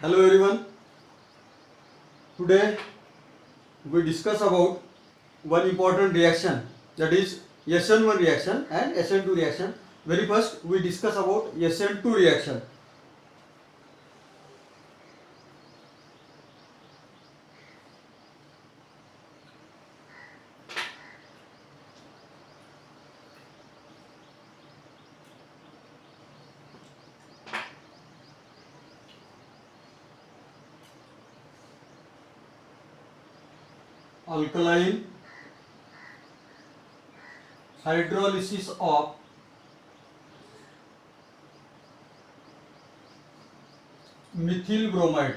Hello everyone. Today we discuss about one important reaction, that is SN1 reaction and SN2 reaction. Very first we discuss about SN2 reaction. Alkaline hydrolysis of methyl bromide.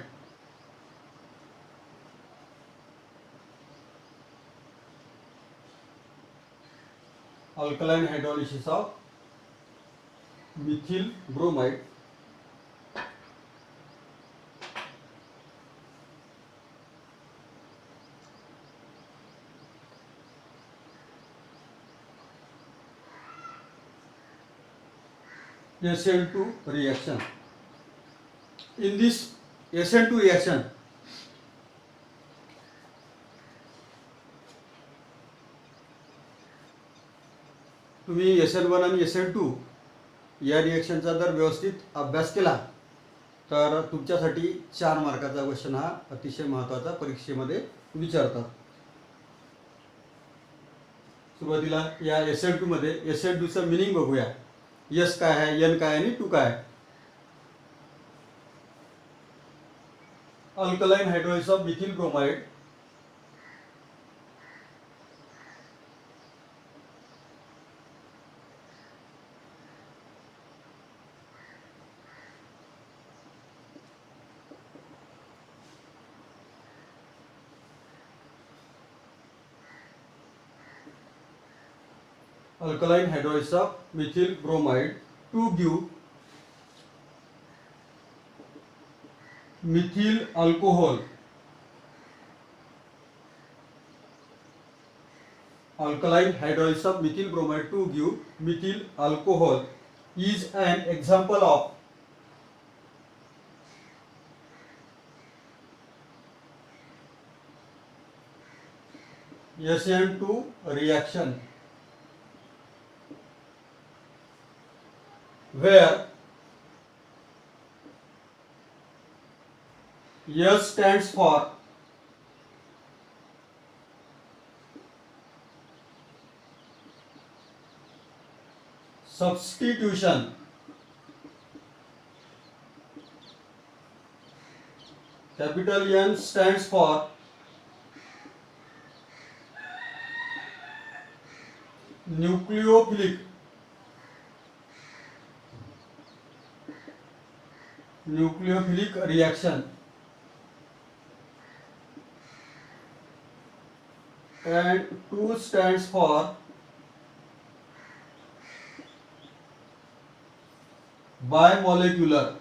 Alkaline hydrolysis of methyl bromide SN2 reaction. In this SN2 reaction, तुम्ही SN1 आणि SN2 या रिएक्शनचा जर व्यवस्थित अभ्यास केला तर तुमच्यासाठी 4 मार्काचा question हा अतिशय महत्त्वाचा परीक्षेमध्ये विचारतात. सुरुवातीला या SN2 मध्ये SN2 चं मीनिंग बघूया. S काय आहे, N काय आणि 2 काय. Alkaline hydrolysis of methyl bromide alkaline hydrolysis of methyl bromide to give methyl alcohol. Alkaline hydrolysis of methyl bromide to give methyl alcohol is an example of SN2 reaction where S stands for substitution, capital N stands for nucleophilic reaction, and 2 stands for bimolecular.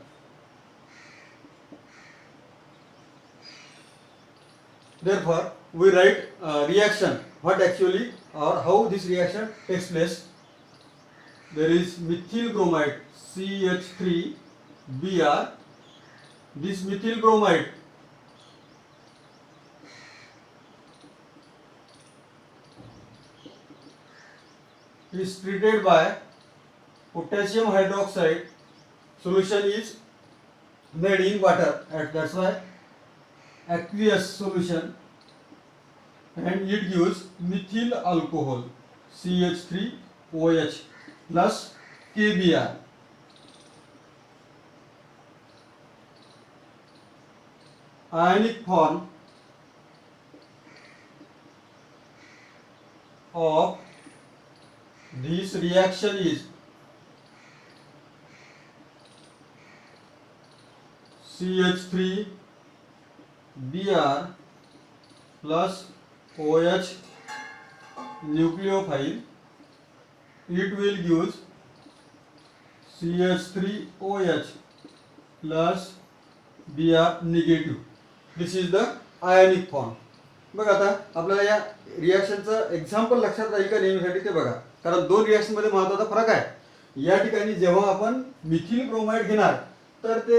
Therefore, we write reaction, what actually or how this reaction takes place. There is methyl bromide CH3Br. This methyl bromide is treated by potassium hydroxide. Solution is made in water, and that's why aqueous solution, and it gives methyl alcohol CH3OH plus KBr. Ionic form of this reaction is CH3Br plus OH nucleophile. It will give CH3OH plus Br negative. This is the ionic form. बघा आता आपल्याला या रिएक्शनचं example लक्षात राहील का नेहमीसाठी ते बघा, कारण दोन रिएक्शन मध्ये महत्त्वाचा फरक आहे. या ठिकाणी जेव्हा आपण मिथिल ब्रोमाइड घेणार तर ते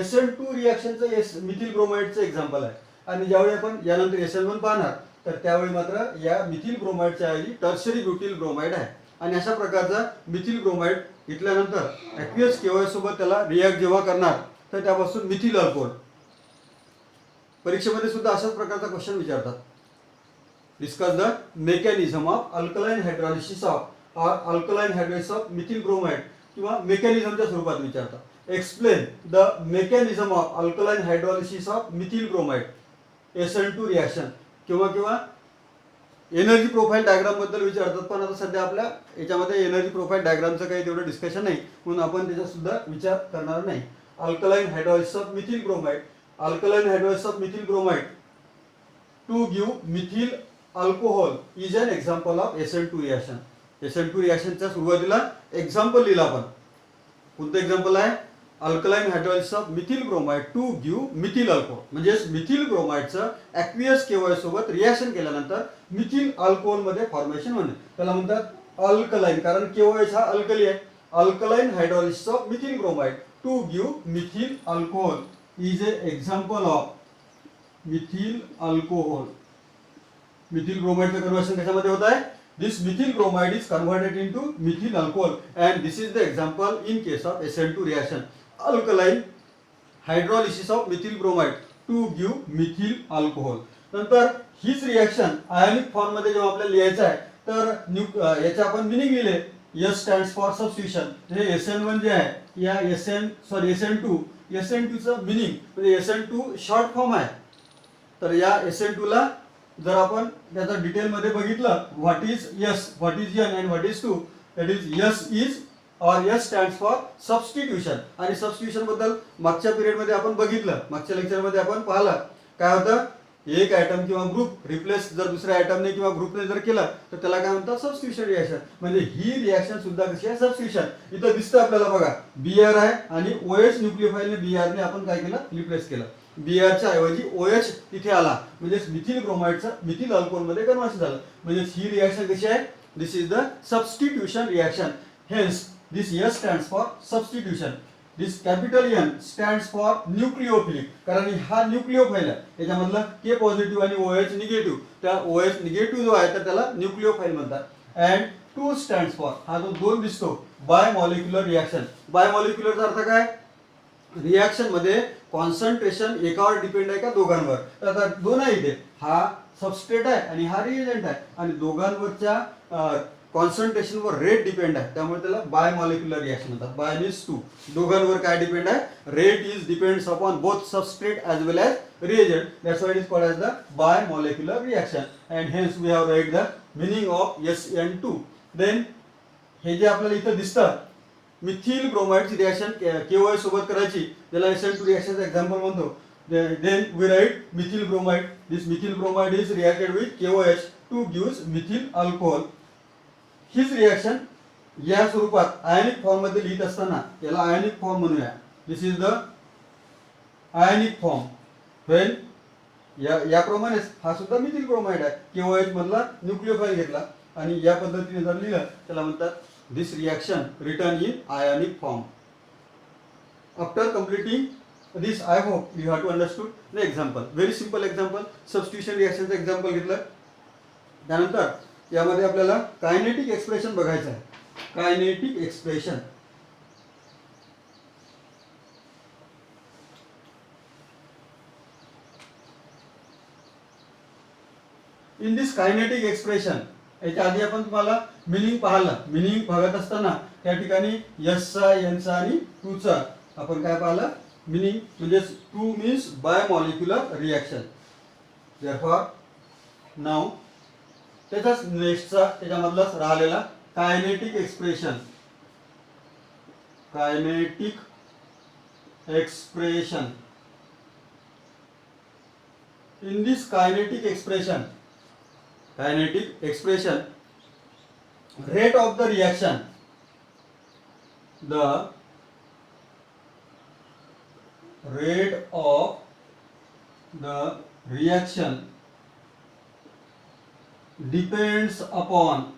SN2 रिॲक्शनचं मिथिल ब्रोमाइडचं एक्झाम्पल आहे. आणि ज्यावेळी आपण यानंतर SN1 पाहणार तर त्यावेळी मात्र या मिथिल ब्रोमाइडच्या ऐवजी टर्शरी ब्युटिल ब्रोमाइड आहे. आणि अशा प्रकारचा मिथिल ब्रोमाइड घेतल्यानंतर ॲक्वियस KOH सोबत त्याला रिॲक्ट जेव्हा करणार तर त्यापासून मिथिल अल्कोहोल. परीक्षेमध्ये सुद्धा अशाच प्रकारचा क्वेश्चन विचारतात. Discuss the mechanism of alkaline hydrolysis of alkaline hydrolysis of methyl bromide किंवा मेकॅनिझमच्या स्वरूपात विचारतात. Explain the mechanism of alkaline hydrolysis of methyl bromide SN2 reaction किंवा एनर्जी प्रोफाईल डायग्राम बद्दल विचारतात. पण आता सध्या आपल्या याच्यामध्ये एनर्जी प्रोफाईल डायग्रामचं काही तेवढं डिस्कशन नाही म्हणून आपण त्याचा सुद्धा विचार करणार नाही. Alkaline hydrolysis of methyl bromide. Alkaline hydrolysis of methyl bromide to give methyl alcohol is an example of SN2 reaction. SN2 रिॲक्शनच्या सुरुवातीला एक्झाम्पल लिहिलं आपण. कोणतं एक्झाम्पल आहे? Alkaline hydrolysis of methyl bromide to give methyl alcohol. म्हणजेच methyl ब्रोमाइडचं aqueous KOH सोबत reaction केल्यानंतर methyl alcohol मध्ये formation होणे त्याला म्हणतात अल्कलाइन. कारण KOH हा अल्कली आहे. Alkaline hydrolysis of methyl bromide to give methyl alcohol is a example of methyl alcohol. Methyl ब्रोमाइडचं कन्वर्शन कशामध्ये होत आहे? This methyl bromide is converted into methyl alcohol and this is the example in case of SN2 reaction. Alkaline hydrolysis of methyl bromide to give methyl alcohol. नंतर हीच reaction ionic form मध्ये जेव्हा आपल्याला लिहायचं आहे तर याचे आपण मिनिंग लिहिले. S stands for substitution. हे SN1 जे आहे या SN2 चं मिनिंग म्हणजे SN2 शॉर्ट फॉर्म आहे. तर या SN2 ला जर आपण त्याचा डिटेल मध्ये बघितलं what is S, what is N and what is 2 that is S is और S स्टँड्स फॉर सबस्टिट्यूशन. आणि सबस्टिट्यूशन बद्दल मागच्या पिरियड मध्ये आपण बघितलं. मागच्या लेक्चर मध्ये आपण पाहिलं काय होतं? एक आयटम किंवा ग्रुप रिप्लेस जर दुसऱ्या आयटमने किंवा ग्रुपने जर केलं तर त्याला काय म्हणतात? Substitution reaction. म्हणजे ही रिॲक्शन सुद्धा कशी आहे? सबस्टिट्यूशन. इथं दिसतं आपल्याला बघा Br आहे आणि OH न्यूक्लियोफाईलने Br ने आपण काय केलं? रिप्लेस केलं. Brच्या ऐवजी OH तिथे आला म्हणजे मिथिल ब्रोमाइडचं मिथिल अल्कोहोल मध्ये कन्वर्शन झालं. म्हणजे ही रिॲक्शन कशी आहे? This is the substitution reaction. Hence this S stands for substitution. This capital N stands for nucleophilic. कारण हा न्यूक्लियोफाईल आहे. याच्यामधला K पॉझिटिव्ह आणि OH निगेटिव्ह. त्या OH निगेटिव्ह जो आहे तर त्याला न्यूक्लियोफाईल म्हणतात. अँड 2 स्टँड्स फॉर हा जो 2 दिसतो बाय मॉलिक्युलर रिॲक्शन. बाय मॉलिक्युलरचा अर्थ काय? रिॲक्शन मध्ये कॉन्सन्ट्रेशन एकावर डिपेंड आहे का दोघांवर? तर आता दोन आहे इथे. हा सबस्ट्रेट आहे आणि हा रिएजंट आहे आणि दोघांवरच्या कॉन्सन्ट्रेशनवर रेट डिपेंड आहे. त्यामुळे त्याला बाय मॉलिक्युलर रिॲक्शन म्हणतात. Bi means 2. दोघांवर काय डिपेंड आहे? Rate is depends upon both substrate as well as reagent. That's why it is called as the bimolecular reaction. And hence we have write the meaning of SN2. Then हे जे आपल्याला इथं दिसतं methyl ब्रोमाइडची reaction KOH सोबत करायची त्याला SN2 रिॲक्शनचं example म्हणतो. Then we write methyl bromide. This methyl bromide is reacted with KOH to gives methyl alcohol. हीच रिॲक्शन या स्वरूपात आयनिक फॉर्म मध्ये लिहित असताना याला आयनिक फॉर्म म्हणूया. This is the ionic form. When याप्रमाणेच हा सुद्धा मिथिल ब्रोमाइड आहे. KOH मधला न्यूक्लियोफाईल घेतला आणि या पद्धतीने जर लिहिलं त्याला म्हणतात this reaction written in ionic form. After completing this, I hope you have to understood the example. Very simple example. Substitution reaction चं example घेतलं. त्यानंतर यामध्ये आपल्याला कायनेटिक एक्सप्रेशन बघायचं आहे. Kinetic expression. In this kinetic expression याच्या आधी आपण तुम्हाला मिनिंग पाहिलं. मिनिंग बघत असताना त्या ठिकाणी S चा N चा आणि 2 चा आपण काय पाहिलं? मिनिंग म्हणजे 2 means by molecular reaction. Therefore now त्याचाच नेक्स्टचा त्याच्यामधलाच राहिलेला kinetic expression. Kinetic expression. In this kinetic expression rate of the reaction, the rate of the reaction depends upon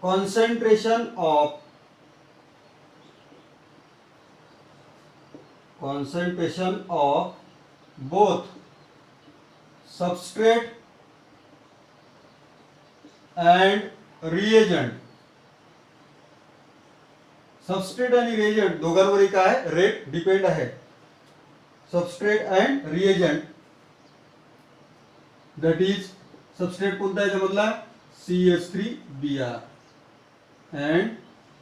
concentration of concentration of both substrate and reagent. Substrate आणि reagent दोघांवरही काय rate depend आहे. Substrate and reagent that is substrate कोणता आहे याच्यामधला CH3Br and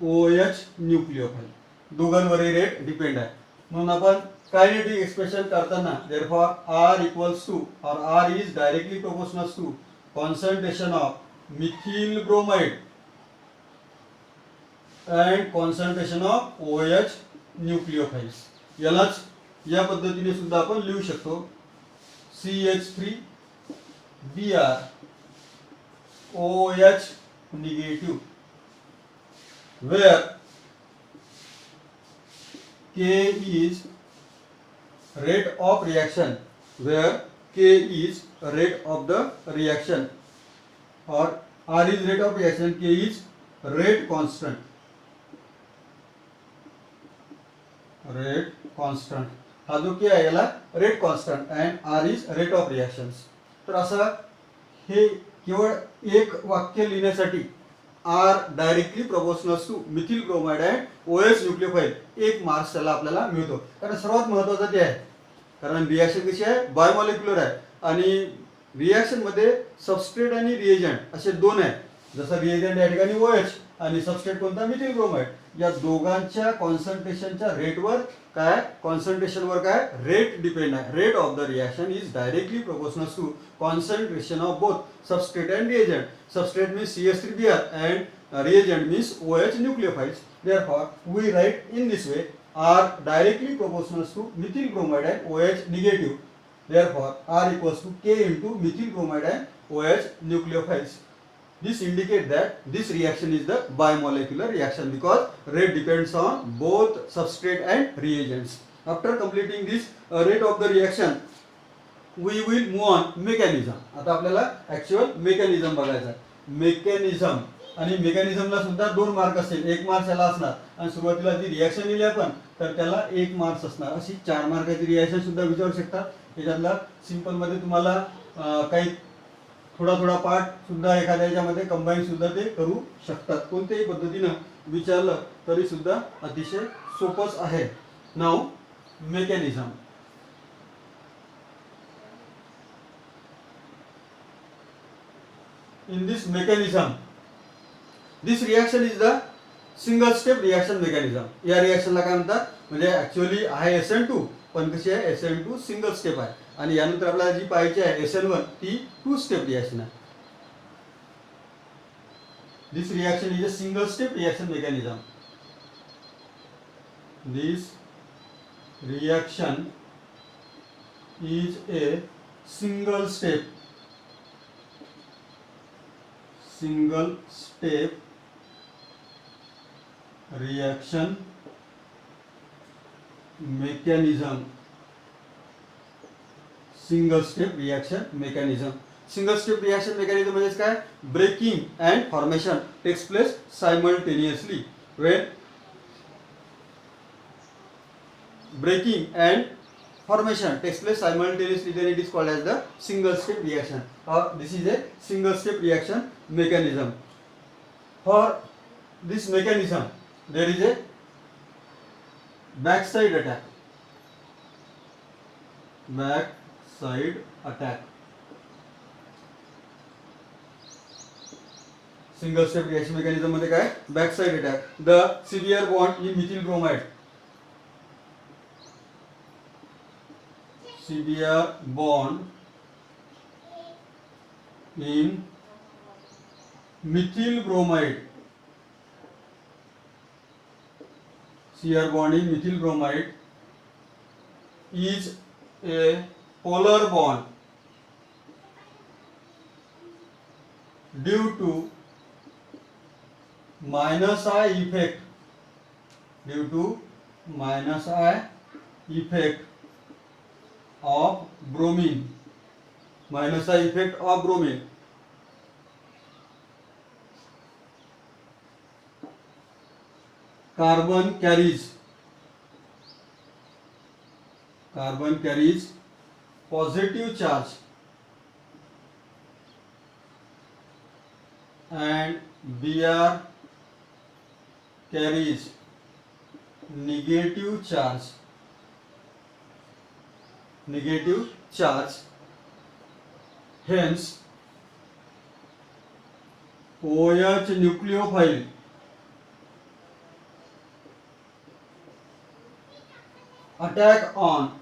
OH nucleophile दोघांवरही rate depend आहे. म्हणून आपण कायनेटिक एक्सप्रेशन करताना therefore R equals to or R is directly proportional to concentration of methyl bromide and concentration of OH nucleophiles. यालाच या पद्धतीने सुद्धा आपण लिहू शकतो CH3Br OH negative where K is rate of reaction, where K is rate of the reaction or R is rate of reaction, K is rate constant. हा जो K आहे याला rate constant and R is rate of reactions. तर असं हे केवळ एक वाक्य लिहिण्यासाठी R directly proportional to methyl bromide and OH nucleophile 1 marks त्याला आपल्याला मिळतो. कारण सर्वात महत्त्वाचं ते आहे कारण रिएक्शन कशी आहे बायोमॉलिक्युलर आहे आणि रिएक्शन मध्ये सबस्ट्रेट आणि रिएजंट असे दोन आहेत. जसं रिएजंट या ठिकाणी OH आणि सबस्ट्रेट कोणता मिथिल ब्रोमाइड. या दोघांच्या कॉन्सन्ट्रेशनच्या रेटवर काय कॉन्सन्ट्रेशनवर काय रेट डिपेंड आहे. Rate of the reaction is directly proportional to concentration of both substrate and reagent. Substrate means CH3Br and reagent means OH nucleophiles. Therefore, we write in this way R directly proportional to methyl bromide and OH negative. Therefore, R equals to K into methyl bromide and OH nucleophiles. This indicates that this reaction is the bimolecular reaction because rate depends on both substrate and reagents. After completing this rate of the reaction, we will move on mechanism. आता आपल्याला actual mechanism बघायचा आहे. Mechanism आणि मेकॅनिझमला सुद्धा 2 mark असतील. 1 marks याला असणार आणि सुरुवातीला जी रिएक्शन लिहिली आपण तर त्याला 1 मार्क्स असणार. अशी 4 मार्काची रिएक्शन सुद्धा विचारू शकतात. याच्यातला सिंपल मध्ये तुम्हाला काही थोडा पार्ट सुद्धा एखाद्या याच्यामध्ये कंबाईन सुद्धा ते करू शकतात. कोणत्याही पद्धतीनं विचारलं तरी सुद्धा अतिशय सोपंच आहे. Now mechanism. In this mechanism, this reaction is the single step reaction mechanism. या रिएक्शनला काय म्हणतात म्हणजे ऍक्च्युअली आहे SN2 पण कशी आहे SN2 सिंगल स्टेप आहे आणि यानंतर आपल्याला जी पाहिजे आहे SN1 ती 2 स्टेप रिएक्शन आहे. This reaction is a single step reaction mechanism. This reaction is a single step reaction mechanism. Single step reaction mechanism. Single step reaction mechanism म्हणजे काय breaking and formation takes place simultaneously. When breaking and formation takes place simultaneously, then it is called as the single step reaction. This is a single step reaction mechanism. For this mechanism, there is a backside attack. Backside attack. Single step reaction mechanism मध्ये काय backside attack. The severe bond in methyl bromide. Severe bond in methyl bromide. Severe bond in methyl bromide is a polar bond due to minus I effect. Due to minus I effect of bromine. Minus I effect of bromine. Carbon carries carbon carries positive charge and Br carries negative charge, hence OH nucleophile attack on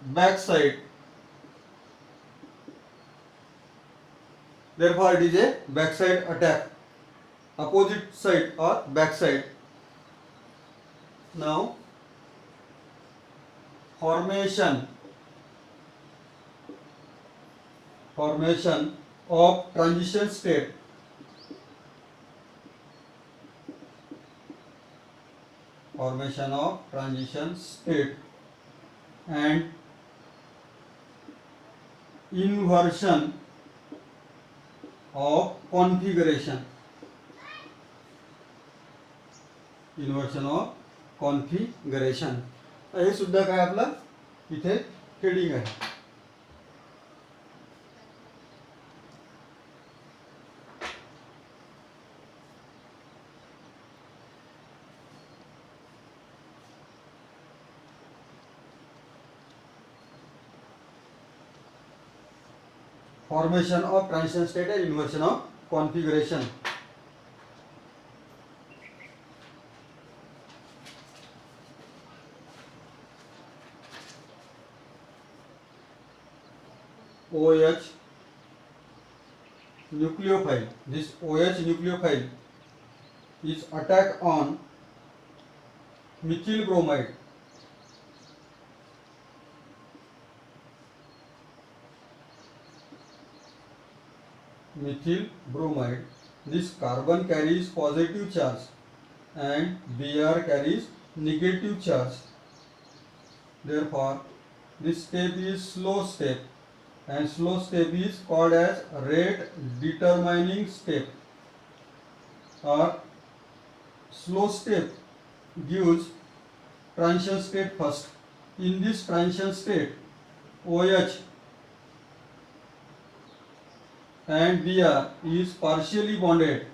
backside. Therefore, it is a backside attack, opposite side or backside. Now, formation of transition state. And inversion of configuration. हे सुद्धा काय आपला इथे heading आहे. Formation of transition state and inversion of configuration. OH nucleophile. This OH nucleophile is attack on methyl bromide. This carbon carries positive charge and Br carries negative charge. Therefore, this step is slow step, and slow step is called as rate determining step, or slow step gives transition state first. In this transition state, OH and Br is partially bonded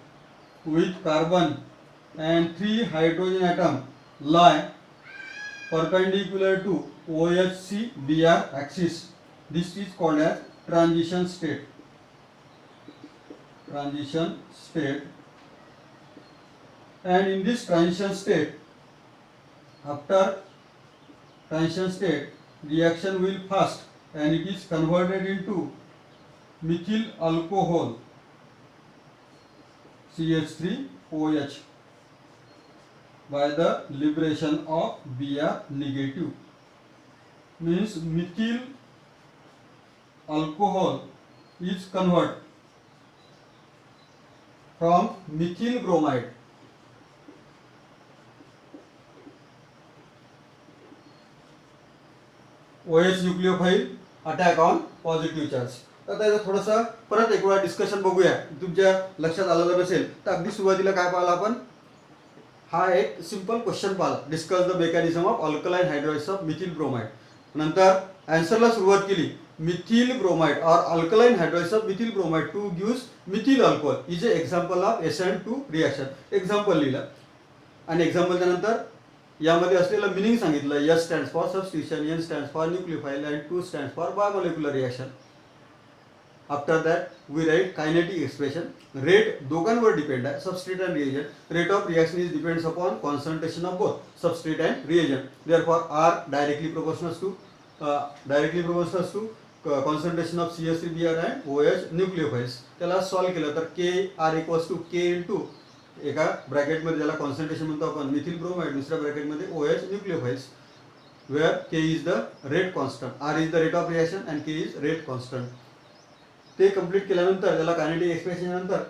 with carbon, and 3 hydrogen atoms lie perpendicular to OHC Br axis. This is called as transition state. And in this transition state, after transition state, reaction will fast and it is converted into methyl alcohol CH3OH by the liberation of Br negative. Means methyl alcohol is converted from methyl bromide OH nucleophile attack on positive charge. आता याचं थोडंसं परत एक वेळा discussion बघूया. तुमच्या लक्षात आलं जर नसेल तर अगदी सुरुवातीला काय पाहिलं आपण, हा एक सिंपल क्वेश्चन पाहिला, discuss the mechanism of alkaline hydrolysis of methyl bromide. नंतर आन्सरला सुरुवात केली, मिथिल ब्रोमाइड और alkaline hydrolysis of methyl bromide to gives methyl alcohol is a example of SN2 reaction. Example लिहिलं आणि एक्झाम्पलच्या नंतर यामध्ये असलेलं मिनिंग सांगितलं. S stands for substitution, N stands for nucleophile and 2 stands for biomolecular reaction. After that we write kinetic expression. Rate दोघांवर depend आहे, substrate and reagent. Rate of reaction is depends upon concentration of both substrate and reagent. Therefore R directly proportional to concentration of CH3Br and OH nucleophiles. त्याला solve केलं तर KR equals to K into एका ब्रॅकेटमध्ये ज्याला concentration म्हणतो आपण methyl bromide, दुसऱ्या ब्रॅकेटमध्ये OH nucleophiles, where K is the rate constant, R is the rate of reaction and K is rate constant. ते कंप्लीट केल्यानंतर त्याला कायनेटिक एक्सप्रेशन नंतर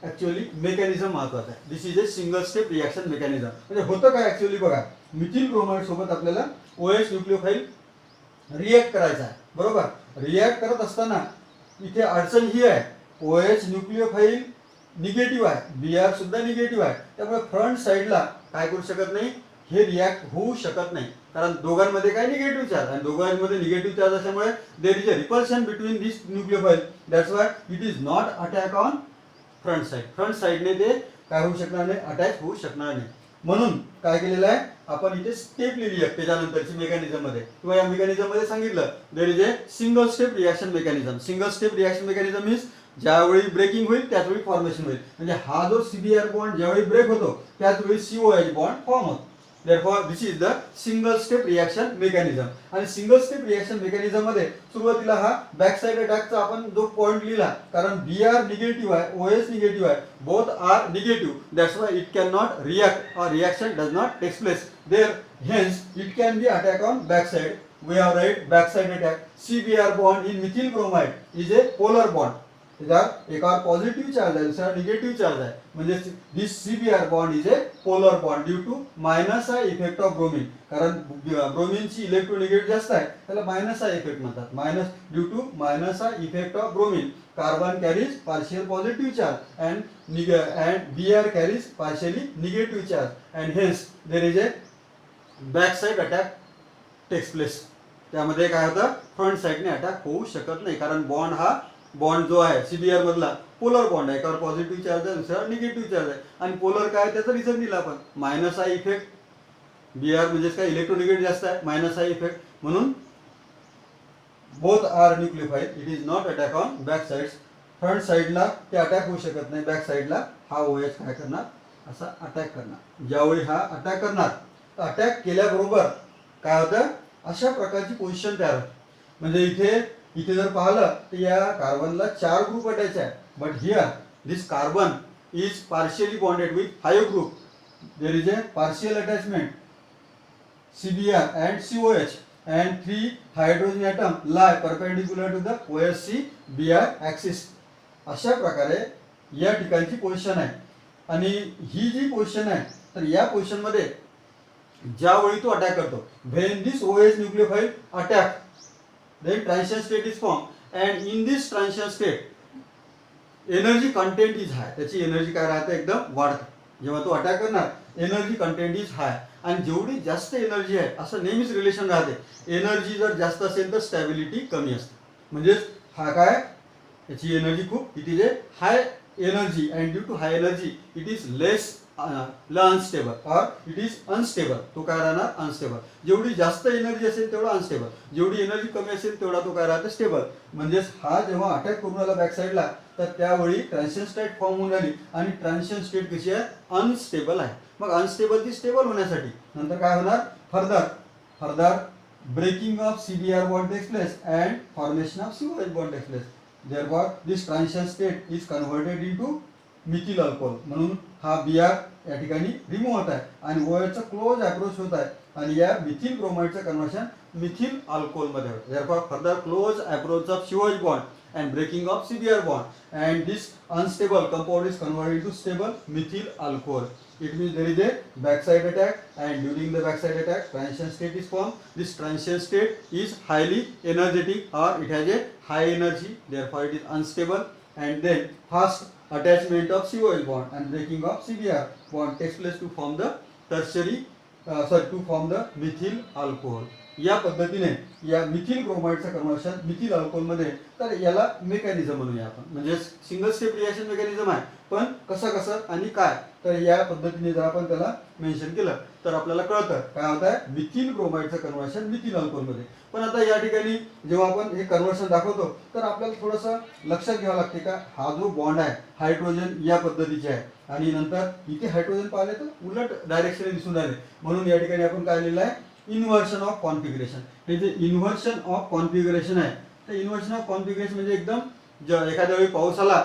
ॲक्च्युअली मेकॅनिझम महत्त्वाचं आहे. This is a single step reaction mechanism. म्हणजे होतं काय actually बघा, मिथिल ब्रोमाइड सोबत आपल्याला OH न्यूक्लियोफाइल रिॲक्ट करायचा आहे, बरोबर. रिॲक्ट करत असताना इथे अडचण ही आहे, OH न्यूक्लियोफाइल निगेटिव्ह आहे, Br सुद्धा निगेटिव्ह आहे, त्यामुळे फ्रंट साईडला काय करू शकत नाही, हे रिॲक्ट होऊ शकत नाही, कारण दोघांमध्ये काय निगेटिव्ह चार्ज, आणि दोघांमध्ये निगेटिव्ह चार्ज असल्यामुळे there is a repulsion between this nucleophile. That's why it is not attack on front side. Front साईडने ते काय होऊ शकणार नाही, अटॅच होऊ शकणार नाही. म्हणून काय केलेलं आहे आपण इथे स्टेप लिहिली आहे त्याच्यानंतरची मेकॅनिझम मध्ये, किंवा या मेकॅनिझम मध्ये सांगितलं देर is a single step reaction mechanism. Single step reaction mechanism means ज्यावेळी ब्रेकिंग होईल त्याचवेळी फॉर्मेशन होईल. म्हणजे हा जो CBr बॉन्ड ज्यावेळी ब्रेक होतो त्याच वेळी COH बॉन्ड फॉर्म होतो. Therefore this is the single step reaction mechanism. आणि सिंगल स्टेप रिॲक्शन मेकॅनिझम मध्ये सुरुवातीला हा बॅक साइड अटॅकचा आपण जो पॉइंट लिहिला, कारण Br निगेटिव्ह आहे, OH निगेटिव्ह आहे, both are negative, that's why it can not react or reaction does not take place there, hence it can be attack on back side. We have write back side attack. CBr bond in methyl bromide is a polar bond. त्याच्यात एकावर positive charge आहे, दुसरा negative charge आहे, म्हणजे this CBr bond is a polar bond due to minus हा effect of bromine. कारण ब्रोमिनची इलेक्ट्रोनिगेटिव्ह जास्त आहे त्याला मायनस हा इफेक्ट म्हणतात. मायनस ड्यू टू मायनस हा effect of bromine, carbon carries partial positive charge and Br carries partially negative charge, and hence there is a back side attack takes place. त्यामध्ये काय होतं, फ्रंट साइडने अटॅक होऊ शकत नाही, कारण bond जो आहे CBr मधला पोलर बॉन्ड आहे, एकावर पॉझिटिव्ह चार्ज आहे, दुसरा निगेटिव्ह चार्ज आहे, आणि पोलर काय त्याचा रिझन दिला आपण मायनस हा इफेक्ट. Br म्हणजे काय इलेक्ट्रोनिगेटिव्ह जास्त आहे, मायनस हा इफेक्ट, म्हणून both are nucleophile. It is not attack on back sides. Front साइडला ते अटॅक होऊ शकत नाही, बॅक साइडला हा OH काय करणार, असा अटॅक करणार. ज्यावेळी हा अटॅक करणार, अटॅक केल्याबरोबर काय होतं, अशा प्रकारची पोझिशन तयार होते. म्हणजे इथे जर पाहिलं तर या कार्बनला 4 ग्रुप अटॅच आहे, but here this carbon is partially bonded with 5 group. There is A partial attachment CBr and COH, and 3 hydrogen atom lie perpendicular to the OH-C-Br axis. अशा प्रकारे या ठिकाणची पोझिशन आहे, आणि ही जी पोझिशन आहे तर या पोझिशन मध्ये ज्यावेळी तो अटॅक करतो, when this OH nucleophile attack, then transition state is formed, and in this transition state energy content is high. त्याची एनर्जी काय राहते, एकदम वाढते. जेव्हा तो अटॅक करणार एनर्जी कंटेंट इज हाय, आणि जेवढी जास्त एनर्जी आहे असं नेहमीच रिलेशन राहते. एनर्जी जर जास्त असेल तर स्टॅबिलिटी कमी असते. म्हणजेच हा काय, याची एनर्जी खूप, it is a high energy, and due to high energy it is less unstable और इट इज अनस्टेबल. तो काय राहणार, अनस्टेबल. जेवढी जास्त एनर्जी असेल तेवढा अनस्टेबल, जेवढी एनर्जी कमी असेल तेवढा तो काय राहते, स्टेबल. म्हणजेच हा जेव्हा अटॅक करून आला बॅक साईडला तर त्यावेळी ट्रान्झिशन स्टेट फॉर्म होऊन आली, आणि ट्रान्झिशन स्टेट कशी आहे, अनस्टेबल आहे. मग अनस्टेबल ती स्टेबल होण्यासाठी नंतर काय होणार, further breaking of CBr bond takes place and formation of COH bond takes place. Therefore this transition state is converted into methyl alcohol. म्हणून हा Br या ठिकाणी रिमूव्ह होत आहे, आणि OH चा क्लोज अप्रोच होत आहे, आणि या मिथिल ब्रोमाइडचं कन्व्हर्शन मिथिल अल्कोहोल मध्ये होतं. Therefore further close approach of COH bond and breaking of CBr bond, and this unstable compound is converted into stable methyl alcohol. It means there is a backside attack, and during the backside attack transition state is formed. This transition state is highly energetic, or it has a high energy, therefore it is unstable, and then fast attachment of COH bond and breaking of CBr bond takes place to form the to form the methyl alcohol. या पद्धतीने या methyl ब्रोमाइडचं conversion methyl alcohol मध्ये, तर याला mechanism म्हणूया आपण. म्हणजे सिंगल स्टेप रिॲक्शन मेकॅनिझम आहे, पण कसं आणि काय, तर या पद्धतीने जर आपण त्याला मेन्शन केलं तर आपल्याला कळतं काय होत आहे, मिथिल ब्रोमाइडचं कन्व्हर्शन मिथिल अल्कोहोल मध्ये. पण आता या ठिकाणी जेव्हा आपण हे कन्व्हर्शन दाखवतो तर आपल्याला थोडंसं लक्षात घ्यावं लागते का, हा जो बॉन्ड आहे हायड्रोजन या पद्धतीचे आहे, आणि नंतर इथे हायड्रोजन पाहिले तर उलट डायरेक्शन दिसून राहिले. म्हणून या ठिकाणी आपण काय लिहिलं आहे, इन्व्हर्शन ऑफ कॉन्फिगरेशन. हे जे इन्व्हर्शन ऑफ कॉन्फिगरेशन आहे, तर इन्व्हर्शन ऑफ कॉन्फिगरेशन म्हणजे एकदम एखाद्या वेळी पाऊस आला,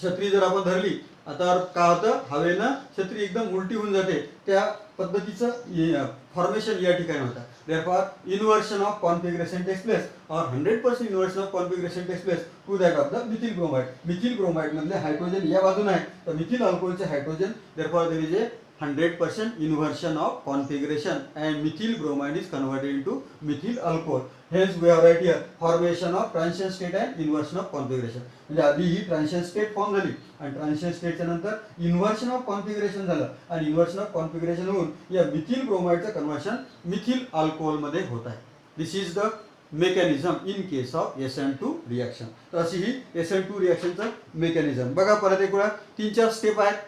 छत्री जर आपण धरली, आता काय होतं, हवेनं छत्री एकदम उलटी होऊन जाते, त्या पद्धतीचं फॉर्मेशन या ठिकाणी होतं. Therefore inversion of configuration takes place, और 100% inversion of configuration takes place to that of the methyl bromide. Methyl bromide मधले हायड्रोजन या बाजूने आहे, तर मिथिल अल्कोहोलचे hydrogen, therefore there is a 100% inversion of configuration and methyl bromide is converted into methyl alcohol. Hence we have right here formation of transition state and inversion of configuration. म्हणजे आधी ही transition state form झाली आणि transition स्टेटच्या नंतर inversion of configuration झालं आणि inversion of configuration होऊन या मिथिल ब्रोमाइडचं कन्व्हर्शन मिथिल अल्कोहोल मध्ये होत आहे. This is the mechanism in case of SN2 reaction. तर अशी ही SN2 रिॲक्शनचं मेकॅनिझम. बघा परत एक वेळा 3-4 स्टेप आहेत.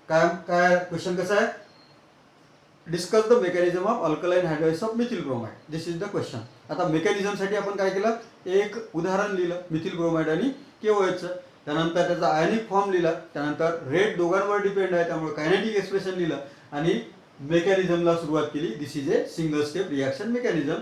काय काय क्वेश्चन कसा आहे, discuss the mechanism of alkaline hydrolysis of methyl bromide. This is the question. आता मेकॅनिझमसाठी आपण काय केलं, एक उदाहरण लिहिलं मिथिल ब्रोमाइड आणि KOH. त्यानंतर त्याचा आयनिक फॉर्म लिहिला, त्यानंतर रेट दोघांवर डिपेंड आहे त्यामुळे कायनेटिक एक्सप्रेशन लिहिलं आणि मेकॅनिझमला सुरुवात केली. This is a single step reaction mechanism.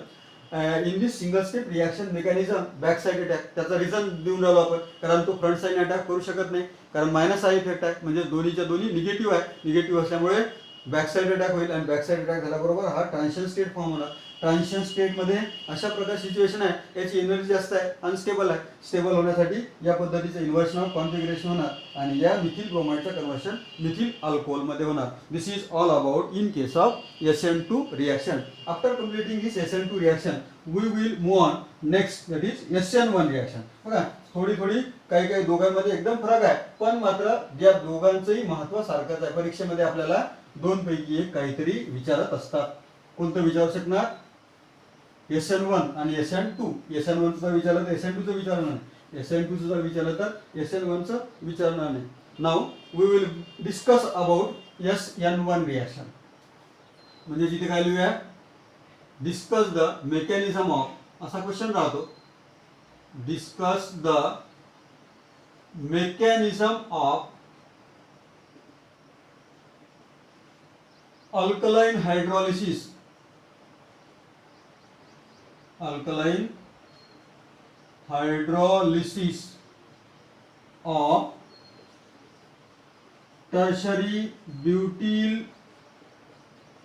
In this single step reaction mechanism back side attack त्याचा रिझन देऊन राहिलो आपण, कारण तो फ्रंट साईड अटॅक करू शकत नाही, कारण मायनस आय इफेक्ट आहे, म्हणजे दोन्हीच्या दोन्ही निगेटिव्ह आहे. निगेटिव्ह असल्यामुळे बॅक साईड अटॅक होईल आणि बॅक साईड अटॅक झाल्याबरोबर हा ट्रान्झिशन स्टेट फॉर्म होणार. ट्रान्झिशन स्टेटमध्ये अशा प्रकार सिच्युएशन आहे, याची एनर्जी जास्त आहे, अनस्टेबल आहे. स्टेबल होण्यासाठी या पद्धतीचं इन्व्हर्शन ऑफ कॉन्फिगरेशन होणार आणि या मिथिल ब्रोमाइडचं कन्व्हर्शन मिथिल अल्कोहोलमध्ये होणार. This is all about in case of SN2 reaction. After completing this SN2 reaction we will move on next, that is SN1 reaction. बघा थोडी काही दोघांमध्ये एकदम फरक आहे, पण मात्र या दोघांचंही महत्त्व सारखंच आहे. परीक्षेमध्ये आपल्याला दोनपैकी एक काहीतरी विचारत असतात. कोणतं विचारू शकणार, SN1 आणि SN2. SN1 चं विचारलं तर SN2 चं विचारणार नाही, SN2 चं विचारलं तर SN1 चं विचारणार नाही. Now we will discuss about SN1 reaction. म्हणजे जिथे काय लिहूया, डिस्कस द मेकॅनिझम ऑफ, असा क्वेश्चन राहतो, discuss the mechanism of alkaline hydrolysis, alkaline hydrolysis of tertiary butyl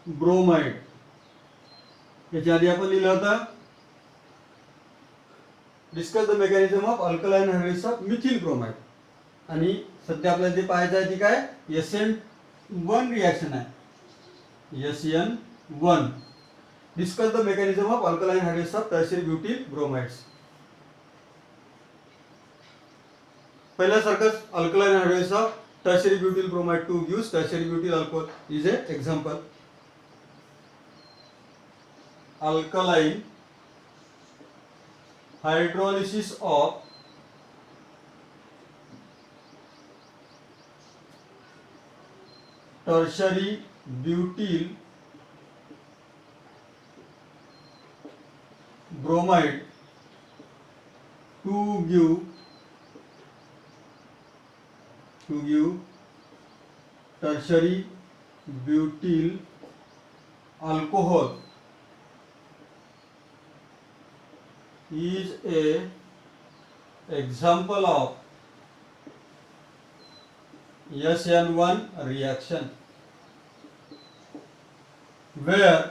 bromide. याच्या आधी आपण लिहिलं होतं discuss the mechanism of alkaline hydrolysis of methyl bromide. आणि सध्या आपल्याला जे पाहायचं आहे ती काय, SN1 रिॲक्शन आहे. SN1 discuss the mechanism of alkaline hydrolysis of tertiary butyl bromides. पहिल्यासारखंच alkaline hydrolysis of tertiary butyl bromide 2 gives tertiary butyl alcohol is a example. Alkaline hydrolysis of tertiary butyl bromide to give tertiary butyl alcohol is a example of SN1 reaction, where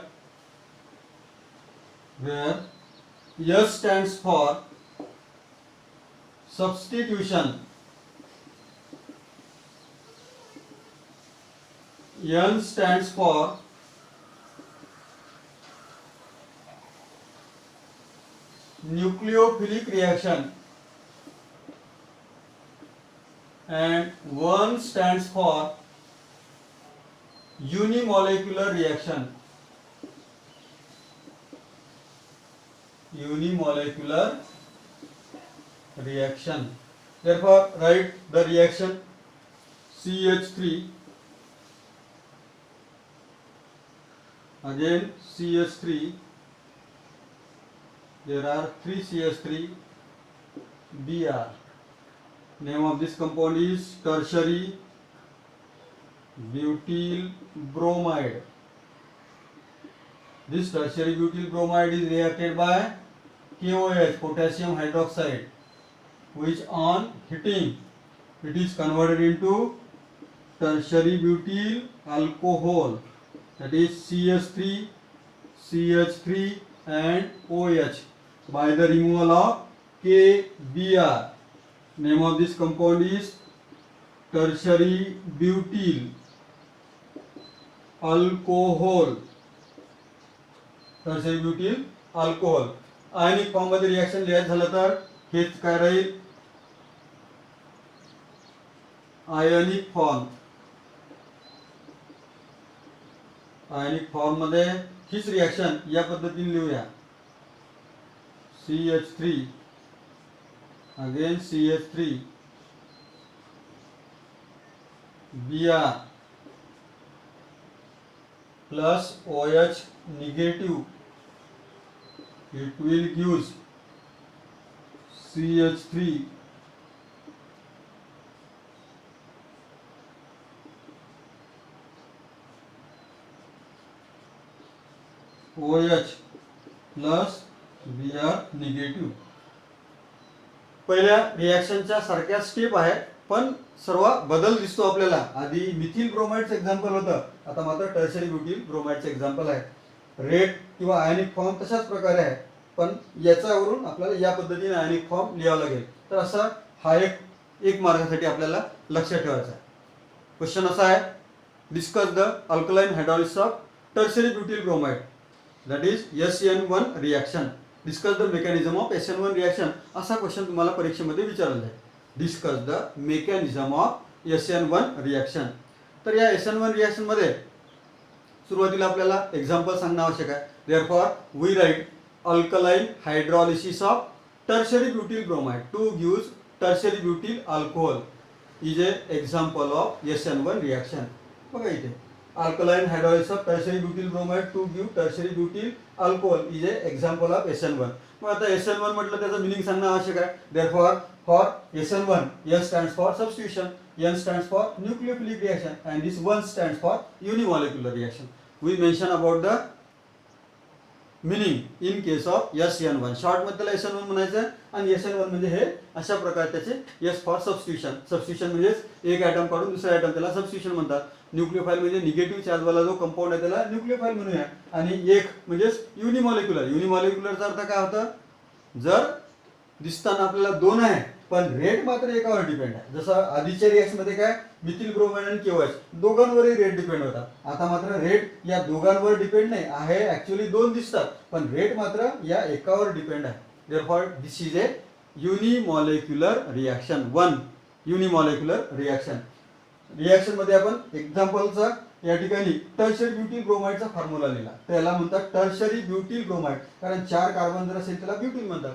S stands for substitution, N stands for nucleophilic reaction, and 1 stands for unimolecular reaction. Unimolecular reaction. Therefore, write the reaction CH3, again CH3. There are 3 CH3 Br. Name of this compound is tertiary butyl bromide. This tertiary butyl bromide is reacted by KOH, potassium hydroxide, which on heating it is converted into tertiary butyl alcohol, that is CH3, CH3 and OH by the removal of KBr. Name of this compound is tertiary butyl alcohol, tertiary butyl alcohol. Ionic form मध्ये reaction लिहायचं झालं तर हेच काय राहील, आयनिक form. आयनिक form मध्ये हीच reaction या पद्धतीने लिहूया. CH3 again CH3 Br plus OH negative, it will gives CH3 OH plus Br negative. पहिल्या रिॲक्शनच्या सारख्या स्टेप आहे, पण सर्व बदल दिसतो आपल्याला. आधी मिथिल ब्रोमाइडचं एक्झाम्पल होतं, आता मात्र टर्शरी ब्युटिल ब्रोमाइडचं एक्झाम्पल आहे. रेड किंवा आयनिक फॉर्म तशाच प्रकारे आहे, पण याच्यावरून आपल्याला या पद्धतीने आयनिक फॉर्म लिहावा लागेल. तर असा हा एक मार्गासाठी आपल्याला लक्षात ठेवायचा आहे. क्वेश्चन असा आहे, discuss the alkaline hydrolysis of tertiary butyl bromide, that is SN1 reaction. Discuss the mechanism of SN1 reaction असा क्वेश्चन तुम्हाला परीक्षेमध्ये विचारला जाईल. Discuss the mechanism of SN1 reaction. तर या SN1 रिॲक्शन मध्ये सुरुवातीला आपल्याला एक्झाम्पल सांगणं आवश्यक आहे. Therefore we write alkaline hydrolysis of tertiary butyl bromide to gives tertiary butyl alcohol is a example of SN1 reaction. बघा इथे alkaline hydrolysis of tertiary butyl bromide to give tertiary butyl alcohol is a example of SN1. मग आता SN1 म्हटलं त्याचं meaning सांगणं आवश्यक आहे. Therefore for SN1, S stands for substitution, N stands for nucleophilic reaction, and this 1 stands for unimolecular reaction. We mention about the meaning in case of SN1. Short मध्ये त्याला SN1 म्हणायचं आहे, आणि SN1 म्हणजे हे अशा प्रकारे त्याचे S फॉर सबस्टिट्यूशन. सबस्टिट्यूशन म्हणजे एक ॲटम काढून दुसरा ॲटम, त्याला सबस्टिट्यूशन म्हणतात. न्यूक्लियोफाइल म्हणजे निगेटिव्ह चार्जवाला जो कंपाऊंड आहे त्याला न्यूक्लियोफाइल म्हणूया. आणि एक म्हणजे युनिमॉलिक्युलर. युनिमॉलिक्युलरचा अर्थ काय होतं, जर दिसताना आपल्याला दोन आहे पण रेट मात्र एकावर डिपेंड आहे. जसं आधीच्या रिएक्शन मध्ये काय मिथिल ब्रोमाइड आणि KOH दोघांवरही रेट डिपेंड होतात. आता मात्र रेट या दोघांवर डिपेंड नाही आहे, ऍक्च्युअली दोन दिसतात पण रेट मात्र या एकावर डिपेंड आहे. Therefore this is a unimolecular reaction. 1 unimolecular reaction. Reaction मध्ये आपण एक्झाम्पलचा या ठिकाणी टर्शरी ब्युटिल ब्रोमाइडचा फॉर्म्युला लिहिला. त्याला म्हणतात टर्शरी ब्युटिल ब्रोमाइड, कारण 4 कार्बन जर असेल त्याला ब्युटिल म्हणतात.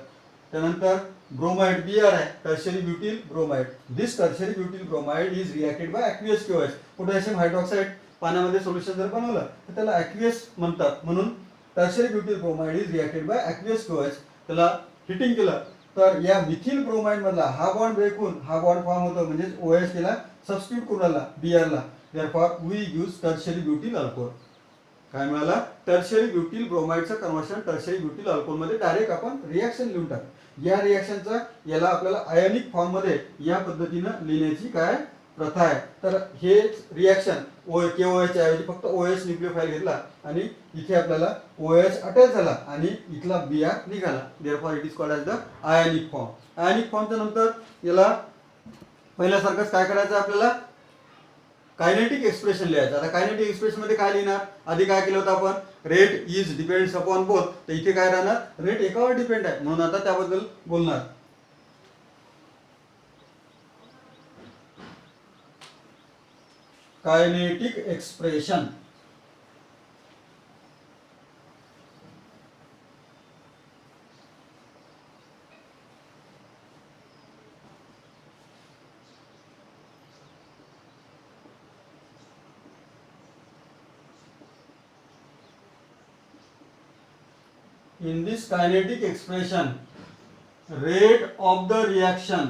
त्यानंतर ब्रोमाइड Br आहे, tertiary butyl bromide. This tertiary butyl bromide is reacted by aqueous KOH. Potassium hydroxide पाण्यामध्ये सोल्युशन जर बनवलं तर त्याला ॲक्वियस म्हणतात. म्हणून tertiary butyl bromide is reacted by aqueous KOH. त्याला हिटिंग केलं तर या मिथिल ब्रोमाइड मधला हा बॉन्ड ब्रेक होऊन हा बॉन्ड फॉर्म होतो, म्हणजे OH केला सबस्टिट्यूट करून आला Br ला. Therefore we use tertiary butyl alcohol. काय मिळाला, टर्शरी ब्युटिल ब्रोमाइडचं कन्वर्शन टर्शरी ब्युटिल अल्कोहोल मध्ये डायरेक्ट आपण रिएक्शन लिहून टाक. या रिएक्शनचा याला आपल्याला आयनिक फॉर्म मध्ये या पद्धतीनं लिहिण्याची काय प्रथा आहे. तर हे रिएक्शन KOH ऐवजी फक्त OH न्यूक्लियोफाइल घेतला आणि इथे आपल्याला OH अटॅच झाला आणि इथला Br निघाला. Therefore it is called as the ionic form. Ionic फॉर्मच्या नंतर याला पहिल्यासारखंच काय करायचं आपल्याला, कायनेटिक एक्सप्रेशन लिहायचं. आता कायनेटिक एक्सप्रेशन मध्ये काय लिहिणार, आधी काय केलं होतं आपण, rate is depends upon both. तर इथे काय राहणार, रेट एकावर डिपेंड आहे म्हणून आता त्याबद्दल बोलणार. Kinetic expression. In this kinetic expression, rate of the reaction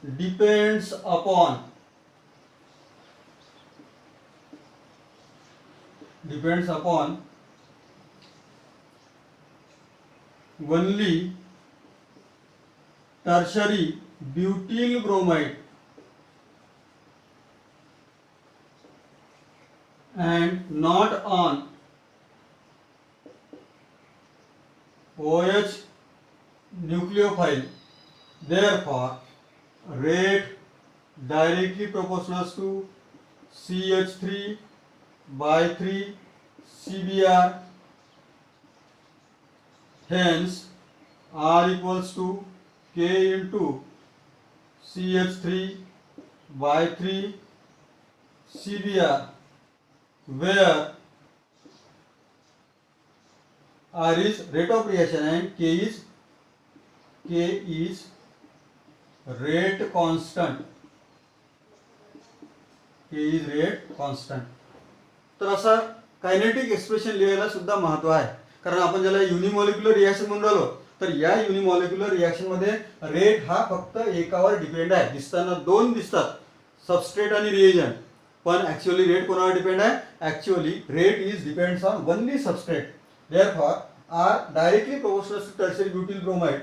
depends upon only tertiary butyl bromide and not on OH nucleophile. Therefore rate directly proportional to CH3 by 3 CBr, hence R equals to K into CH3 by 3 CBr, where R is rate of reaction and K is rate constant. K is rate constant. तर असं kinetic expression लिहायला सुद्धा महत्व आहे, कारण आपण ज्याला युनिमॉलिक्युलर reaction म्हणून राहिलो, तर या युनिमॉलिक्युलर रिॲक्शन मध्ये रेट हा फक्त एकावर डिपेंड आहे. दिसताना दोन दिसतात, सबस्ट्रेट आणि रिएजंट, पण ऍक्च्युअली रेट कोणावर डिपेंड आहे? Actually rate is depends on only substrate. Therefore, R directly proportional to tertiary butyl bromide.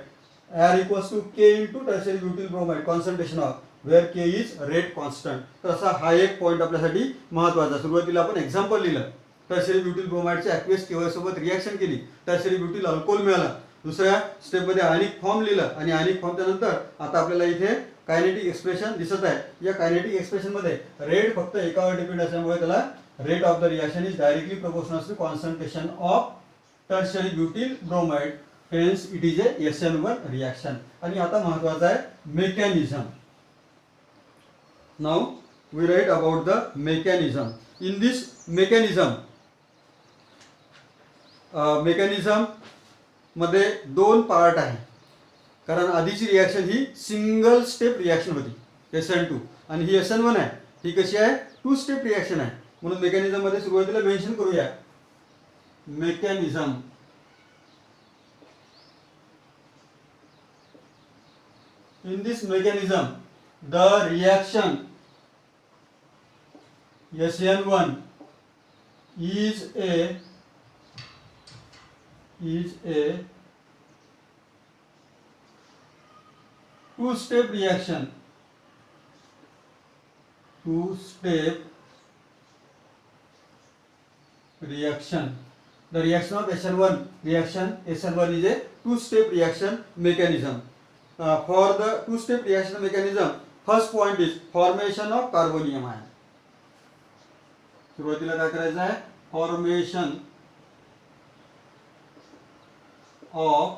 R equals to K into tertiary butyl bromide concentration of, where K is rate constant. तर असा हा एक point आपल्यासाठी महत्त्वाचा. सुरुवातीला आपण example लिहिलं, tertiary ब्युटिल ब्रोमाइडच्या aqueous केवळ सोबत रिॲक्शन केली, टर्शियरी ब्युटिल अल्कोहोल मिळाला. दुसऱ्या स्टेपमध्ये आयनिक फॉर्म लिहिलं आणि आयनिक फॉर्मच्या नंतर आता आपल्याला इथे कायनेटिक एक्सप्रेशन दिसत आहे. या कायनेटिक एक्सप्रेशन मध्ये रेट फक्त एकावर डिपेंड असल्यामुळे त्याला rate of the reaction is directly proportional to concentration of tertiary butyl bromide, hence it is a SN1 reaction. आणि आता महत्त्वाचा आहे mechanism. Now we write about the mechanism. In this mechanism मध्ये दोन पार्ट आहे, कारण आधीची रिॲक्शन ही single step reaction होती SN2 आणि ही SN1 आहे. ही कशी आहे? टू स्टेप रिॲक्शन आहे. म्हणून मेकॅनिझम मध्ये सुरुवातीला मेन्शन करूया mechanism. In this mechanism, the reaction SN1 is a two-step reaction. The reaction of SN1 is a two-step reaction mechanism. For the two-step reaction mechanism, first point is formation of carbonium ion. सुरुवातीला काय करायचं आहे? Formation of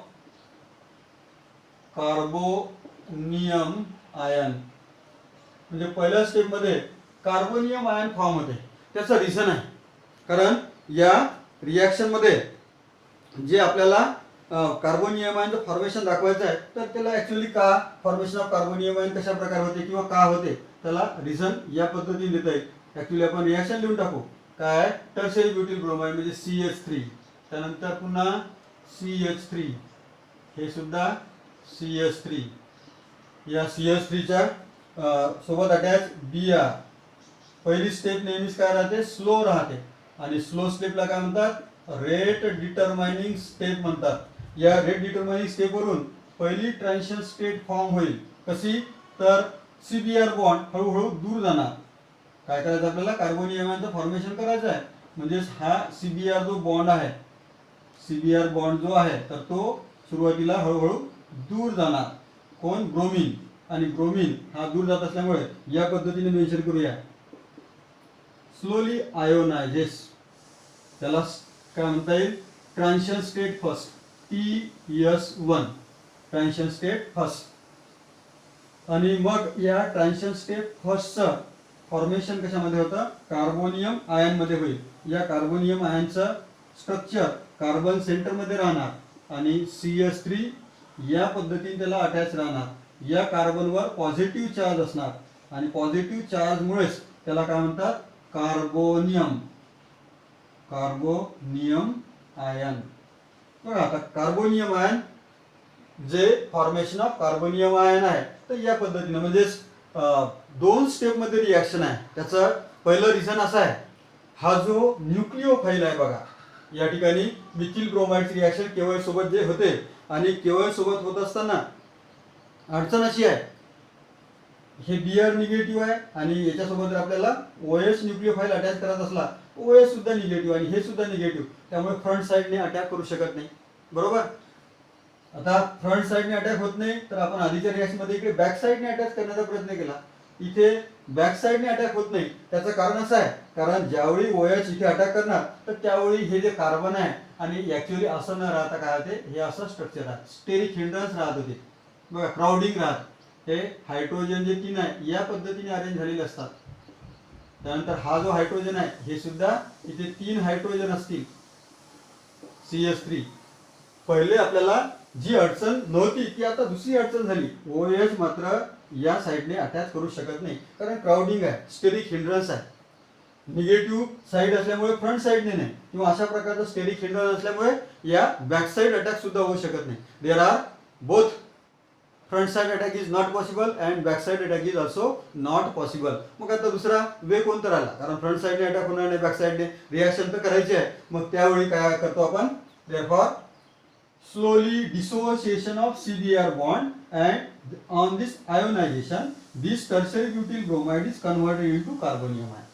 carbonium ion. म्हणजे पहिल्या step मध्ये carbonium ion form होते. त्याचं reason आहे, कारण या रिॲक्शन मध्ये जे आपल्याला कार्बोनियम आयनचं फॉर्मेशन दाखवायचं आहे, तर त्याला ऍक्च्युअली का फॉर्मेशन ऑफ कार्बोनियम आयन कशा प्रकारे होते किंवा का होते त्याला रिझन या पद्धतीने देता येईल. ऍक्च्युअली आपण रिॲक्शन लिहून टाकू. काय? टर्शियरी ब्युटिल ब्रोमाइड म्हणजे CH3, त्यानंतर पुन्हा CH3, हे सुद्धा CH3. या CH3च्या सोबत अटॅच Br. पहिली स्टेप नेहमीच काय राहते? स्लो राहते, आणि स्लो स्टेपला काय म्हणतात? रेट डिटरमाइनिंग स्टेप म्हणतात. या रेट डिटरमाइनिंग स्टेप वरून पहिली ट्रान्झिशन स्टेट फॉर्म होईल. कशी? तर CBr बॉन्ड हळूहळू दूर जाणार. काय करायचं आपल्याला? कार्बोनियम आयनचं फॉर्मेशन करायचं आहे. म्हणजे हा CBr जो बॉन्ड आहे, CBr बॉन्ड जो आहे, तर तो सुरुवातीला हळूहळू दूर जाणार. कोण? ब्रोमीन. आणि ब्रोमीन हा दूर जात असल्यामुळे या पद्धतीने मेन्शन करूया स्लोली आयोनायझेस. त्याला काय म्हणता येईल? Transition state first, TS1, transition state first. आणि मग या ट्रान्झिशन स्टेट फर्स्टचं फॉर्मेशन कशामध्ये होतं? कार्बोनियम आयन मध्ये होईल. या कार्बोनियम आयनचं स्ट्रक्चर कार्बन सेंटर मध्ये राहणार आणि CH3 या पद्धतीने त्याला अटॅच राहणार. या कार्बनवर पॉझिटिव्ह चार्ज असणार आणि पॉझिटिव्ह चार्जमुळेच त्याला काय म्हणतात? Carbonium ion. बघा आता कार्बोनियम आयन जे फॉर्मेशन ऑफ कार्बोनियम आयन आहे, तर या पद्धतीने म्हणजे दोन स्टेप मध्ये रिॲक्शन आहे. त्याचं पहिलं रिझन असं आहे, हा जो न्यूक्लिओफाइल आहे बघा, या ठिकाणी मिथिल ब्रोमाइडची रिॲक्शन केवळ सोबत जे होते, आणि केवळ सोबत होत असताना अडचण अशी आहे, हे Br निगेटिव्ह आहे आणि याच्यासोबत जर आपल्याला OH न्यूक्लिओफाइल अटॅच करायचा असला, OH सुद्धा निगेटिव्ह आणि हे सुद्धा निगेटिव्ह, त्यामुळे फ्रंट साइडने अटॅक करू शकत नाही. बरोबर? आता फ्रंट साईडने अटॅक होत नाही, तर आपण आधीच्या रिएक्शन मध्ये इकडे बॅक साईडने अटॅक करण्याचा प्रयत्न केला. इथे बॅक साईडने अटॅक होत नाही. त्याचं कारण असं आहे, कारण ज्यावेळी OH इथे अटॅक करणार तर त्यावेळी हे जे कार्बन आहे आणि ऍक्च्युअली असं न राहता काय होते, हे असं स्ट्रक्चर आहे, स्टेरिक हिंड्रन्स राहत होते बघा, क्राउडिंग राहत. हे हायड्रोजन जे 3 आहे या पद्धतीने अरेंज झालेले असतात. त्यानंतर हा जो हायड्रोजन आहे हे सुद्धा इथे 3 हायड्रोजन असतील CH3. पहिले आपल्याला जी अडचण नव्हती ती आता दुसरी अडचण झाली. OH मात्र या साईडने अटॅच करू शकत नाही, कारण क्राउडिंग आहे, स्टेरिक हिंड्रन्स आहे. निगेटिव्ह साईड असल्यामुळे फ्रंट साईडने नाही, किंवा अशा प्रकारचं स्टेरिक हिंड्रन्स असल्यामुळे या बॅक साईड अटॅक सुद्धा होऊ शकत नाही. There are both front side attack is not possible and back side attack is also not possible. मग आता दुसरा वे कोणता राहिला, कारण फ्रंट साइडने अटॅक होणार नाही, बॅक साइडने रिॲक्शन तर करायची आहे. मग त्यावेळी काय करतो आपण, therefore slowly dissociation of CBr bond, and on this ionization this tertiary butyl bromide is converted into carbonium ion.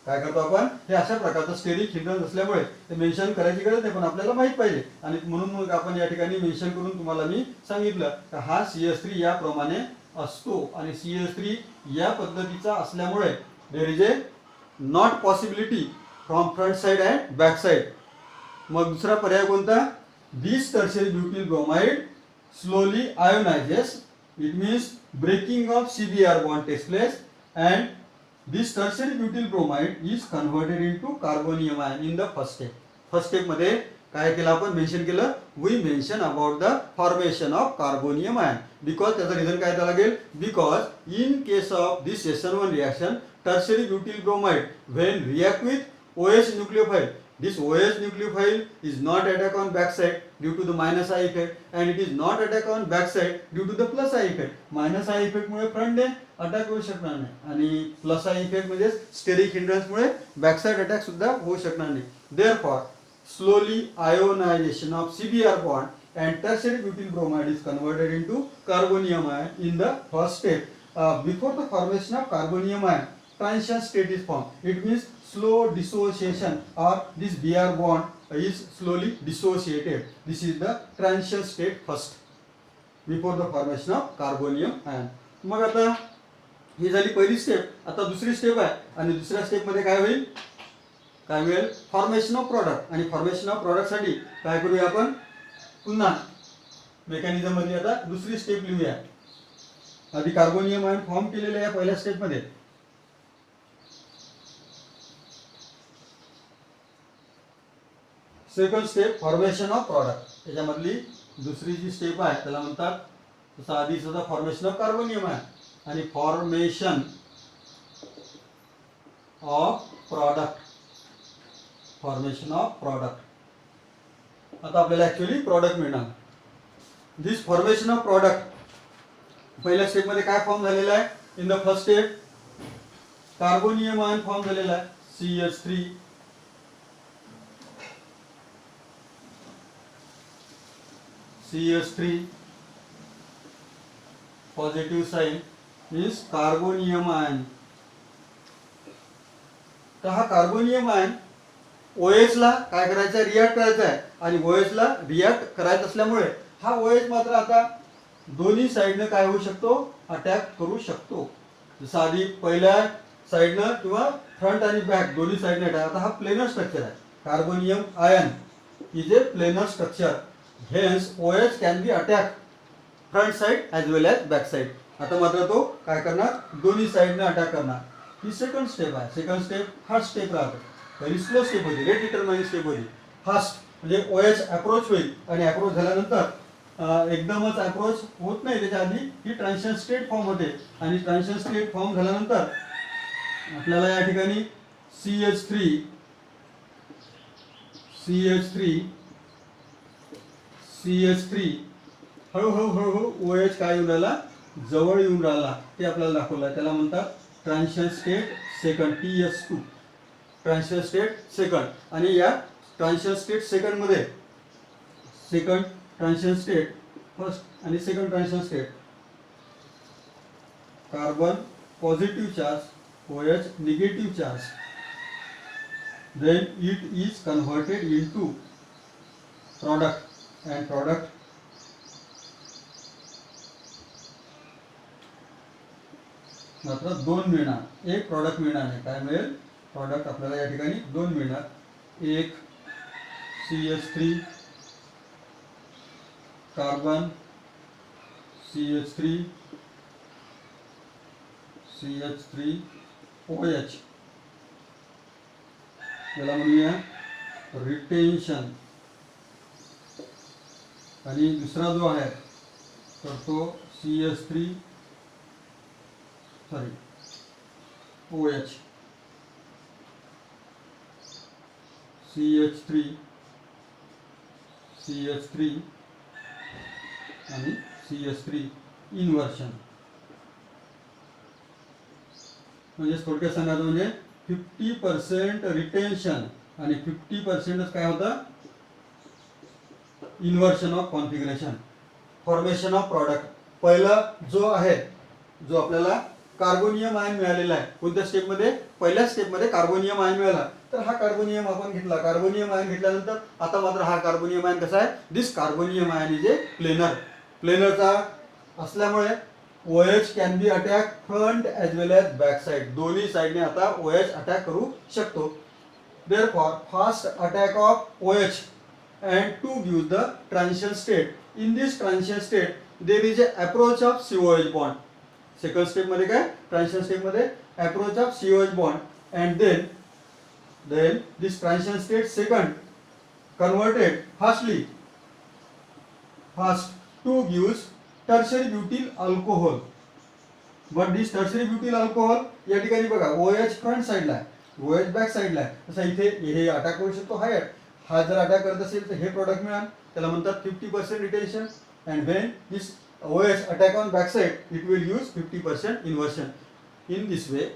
काय करतो आपण, हे अशा प्रकारचं स्टेरिक हिंड्रन्स असल्यामुळे ते मेन्शन करायची गरज नाही, पण आपल्याला माहित पाहिजे. आणि म्हणून मग आपण या ठिकाणी मेन्शन करून तुम्हाला मी सांगितलं की हा CH3 याप्रमाणे असतो आणि CH3 या पद्धतीचा असल्यामुळे there is a not possibility from front side and back side. मग दुसरा पर्याय कोणता, this tertiary butyl bromide slowly ionizes. It means breaking of CBr bond takes place, and this tertiary butyl bromide is converted into carbonium ion in the first step. First step मध्ये काय केलं आपण, mention केलं, we mention about the formation of carbonium ion. Because त्याचं reason काय द्यावं लागेल, because in case of this SN1 reaction tertiary butyl bromide when react with OH nucleophile, this OH nucleophile is not attack on back side due to the minus I effect, and it is not attack on back side due to the plus I effect. minus I effect मुळे front ने attack होऊ शकणार नाही, आणि plus I effect म्हणजे steric hindrance मुळे back side attack सुद्धा होऊ शकणार नाही. Therefore slowly ionization of CBr bond and tertiary butyl bromide is converted into carbonium ion in the first step. Before the formation of carbonium ion, transition state is formed. It means slow dissociation, or this Br bond is slowly dissociated. This is the transition state first before the formation of carbonium ion. मग आता ही झाली पहिली step. आता दुसरी step आहे, आणि दुसऱ्या step मध्ये काय होईल, काय होईल, फॉर्मेशन ऑफ प्रॉडक्ट. आणि फॉर्मेशन ऑफ प्रॉडक्ट साठी काय करूया आपण, पुन्हा मेकॅनिझम मध्ये आता दुसरी स्टेप लिहूया. आधी कार्बोनियम आयन फॉर्म केलेले आहे पहिल्या स्टेप मध्ये. Second step formation of product. त्याच्यामधली दुसरी जी स्टेप आहे त्याला म्हणतात, तसं आधीच होता फॉर्मेशन ऑफ कार्बोनियम आहे, आणि formation of product. Formation of product. आता आपल्याला ऍक्च्युअली प्रॉडक्ट मिळणार. दिस फॉर्मेशन ऑफ प्रॉडक्ट पहिल्या स्टेप मध्ये काय फॉर्म झालेला आहे, in the first step carbonium ion form झालेला आहे, CH3 positive sign means carbonium ion. तर हा कार्बोनियम आयन OH ला काय करायचं, रिॲक्ट करायचा आहे, आणि OH ला रिॲक्ट करायचं असल्यामुळे हा OH मात्र आता दोन्ही साइडने काय होऊ शकतो, अटॅक करू शकतो. जसं आधी पहिल्या साइडनं किंवा फ्रंट आणि बॅक दोन्ही साइडने अटॅक. आता हा प्लेनर स्ट्रक्चर आहे, carbonium ion is a planar structure. Hence OH can be attacked front side as well as back side. आता मात्र तो काय करणार, दोन्ही साइडने अटॅक करणार. ही सेकंड स्टेप आहे. सेकंड स्टेप फर्स्ट स्टेप राहते. पहिली स्लो स्टेप होती, रेट डिटरमाइनिंग स्टेप होती. फास्ट म्हणजे OH अप्रोच होईल, आणि अप्रोच झाल्यानंतर एकदमच अप्रोच होत नाही, त्याच्या आधी ही ट्रान्झिशन स्टेट फॉर्म होते, आणि ट्रान्झिशन स्टेट फॉर्म झाल्यानंतर आपल्याला या ठिकाणी CH3 हळूहळू OH काय येऊन राहिला, जवळ येऊन राहिला, ते आपल्याला दाखवलं. त्याला म्हणतात transition state second, TS2 transition state second. आणि या ट्रान्झिशन स्टेट सेकंड मध्ये सेकंड ट्रान्झिशन स्टेट फर्स्ट आणि second transition state, carbon positive charge, OH negative charge, then it is converted into product, and product मात्र 2 मिळणार, एक product मिळणार नाही. काय मिळेल? प्रॉडक्ट आपल्याला या ठिकाणी 2 मिळणार. एक CH3 कार्बन, CH3 OH, याला म्हणूया रिटेन्शन. आणि दुसरा जो आहे तर तो CH3 OH, CH3 आणि CH3 इन्व्हर्शन. म्हणजे थोडक्यात सांगायचं म्हणजे 50% रिटेन्शन आणि 50% काय होतं? Inversion of configuration, formation of product. पहिला जो आहे, जो आपल्याला कार्बोनियम आयन मिळालेला आहे, कोणत्या स्टेपमध्ये? पहिल्या स्टेपमध्ये कार्बोनियम आयन मिळाला. तर हा कार्बोनियम आपण घेतला. कार्बोनियम आयन घेतल्यानंतर आता मात्र हा कार्बोनियम आयन कसा आहे? This carbonium ion is a planar. प्लेनरचा असल्यामुळे OH can be attack front as well as back side. दोन्ही साइडने आता OH अटॅक करू शकतो. Therefore fast attack of OH and to give the transition state. In this transition state there is a approach of COH bond. Second step मध्ये काय? Transition step मध्ये approach of COH bond and then this transition state second converted fast to gives tertiary butyl alcohol. But this tertiary butyl alcohol या ठिकाणी बघा OH front साइडला आहे, OH back साइडला आहे. तसा इथे हे अटॅक करू शकतो. हा जर अटॅक करत असेल तर हे प्रोडक्ट मिळाल, त्याला म्हणतात 50% retention. And when this OH attack on back side it will use 50% inversion. In this way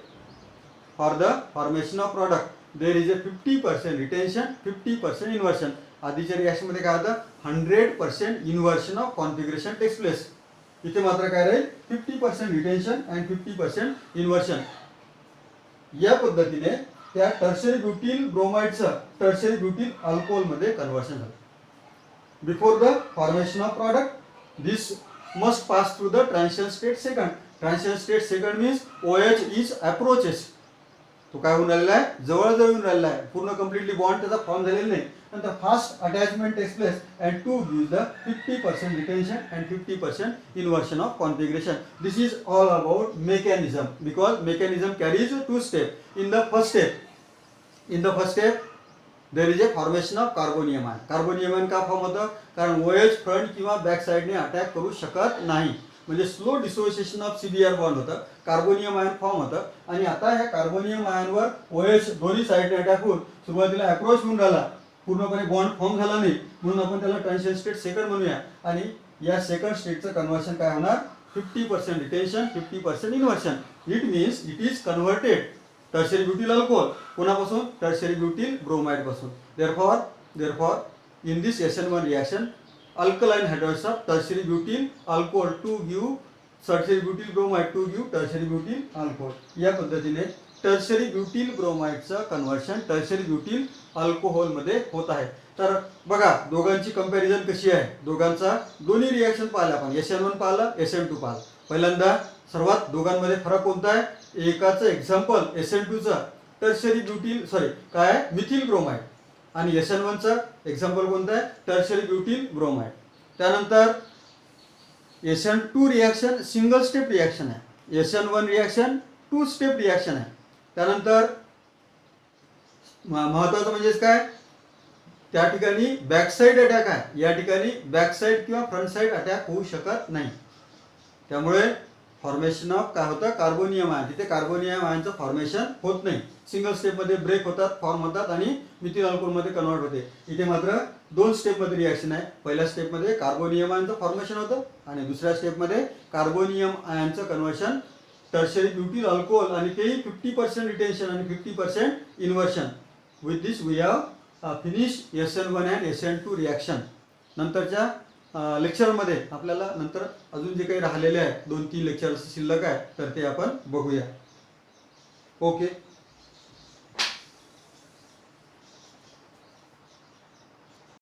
for the formation of product there is a 50% retention, 50% inversion. आधीच्या रिॲक्शन मध्ये काय होतं? 100% inversion of configuration takes place. इथे मात्र काय राहील? 50% retention and 50% inversion. या पद्धतीने त्या tertiary butyl ब्रोमाइडचं tertiary butyl alcohol मध्ये कन्व्हर्शन झालं. Before the formation of product this must pass through the transition state second. Transition state second means OH is approaches. तो काय होऊन राहिलेला आहे? जवळजवळ येऊन राहिलेला आहे. पूर्ण कम्प्लिटली बॉन्ड त्याचा फॉर्म झालेला नाही. नंतर fast attachment takes place and to give the 50% retention and 50% inversion of configuration. This is all about mechanism because mechanism carries 2 step. In the first step there is a formation of carbonium ion. Carbonium ion का form होतं? कारण OH front किंवा back साइडने attack करू शकत नाही. म्हणजे slow dissociation of CBr bond होतं, कार्बोनियम आयन फॉर्म होतं. आणि आता ह्या कार्बोनियम आयनवर OH दोन्ही साइडने अटॅक होऊन सुरुवातीला अप्रोच होऊन राहिला, पूर्णपणे बॉन्ड फॉर्म झाला नाही, म्हणून आपण त्याला ट्रान्झिशन स्टेट सेकंड म्हणूया. आणि या सेकंड स्टेटचं कन्व्हर्शन काय होणार? 50% retention, 50% inversion. It means it is converted tertiary butyl alcohol. कोणापासून? टर्शरी ब्युटिल ब्रोमाइड पासून. Therefore in this SN1 reaction alkaline hydrolysis of tertiary butyl alcohol to give tertiary butyl bromide to give tertiary butyl alcohol. या पद्धतीने tertiary butyl ब्रोमाइडचं conversion tertiary butyl alcohol मध्ये होत आहे. तर बघा दोघांची कंपॅरिझन कशी आहे. दोघांचा दोन्ही रिॲक्शन पाहिला आपण. SN1 पाहिलं, SN2 पाहिलं. पहिल्यांदा सर्वात दोघांमध्ये फरक कोणता आहे? एकाचं एक्झाम्पल SN2चं टर्शरी ब्युटिल काय मिथिल ब्रोमाइड आणि SN1चं एक्झाम्पल कोणतं आहे? Tertiary butyl bromide. त्यानंतर SN2 reaction single step reaction आहे. SN1 रिॲक्शन 2 स्टेप रिॲक्शन आहे. त्यानंतर महत्त्वाचं म्हणजेच काय? त्या ठिकाणी बॅक साइड अटॅक आहे, या ठिकाणी बॅक साइड किंवा फ्रंट साइड अटॅक होऊ शकत नाही. त्यामुळे फॉर्मेशन ऑफ काय होतं? Carbonium ion. तिथे कार्बोनियम आयनचं फॉर्मेशन होत नाही. सिंगल स्टेपमध्ये ब्रेक होतात, फॉर्म होतात आणि मिथिल अल्कोहोलमध्ये कन्वर्ट होते. इथे मात्र 2 स्टेपमध्ये रिॲक्शन आहे. पहिल्या स्टेपमध्ये कार्बोनियम आयनचं फॉर्मेशन होतं आणि दुसऱ्या स्टेपमध्ये कार्बोनियम आयनचं कन्वर्शन टर्शरी ब्युटिल अल्कोहोल आणि तेही 50% रिटेन्शन आणि 50% inversion. With this we have finish SN1 and SN2 reaction. नंतरच्या लेक्चरमध्ये आपल्याला नंतर अजून जे काही राहिलेले आहे 2-3 लेक्चर शिल्लक आहे तर ते आपण बघूया. ओके.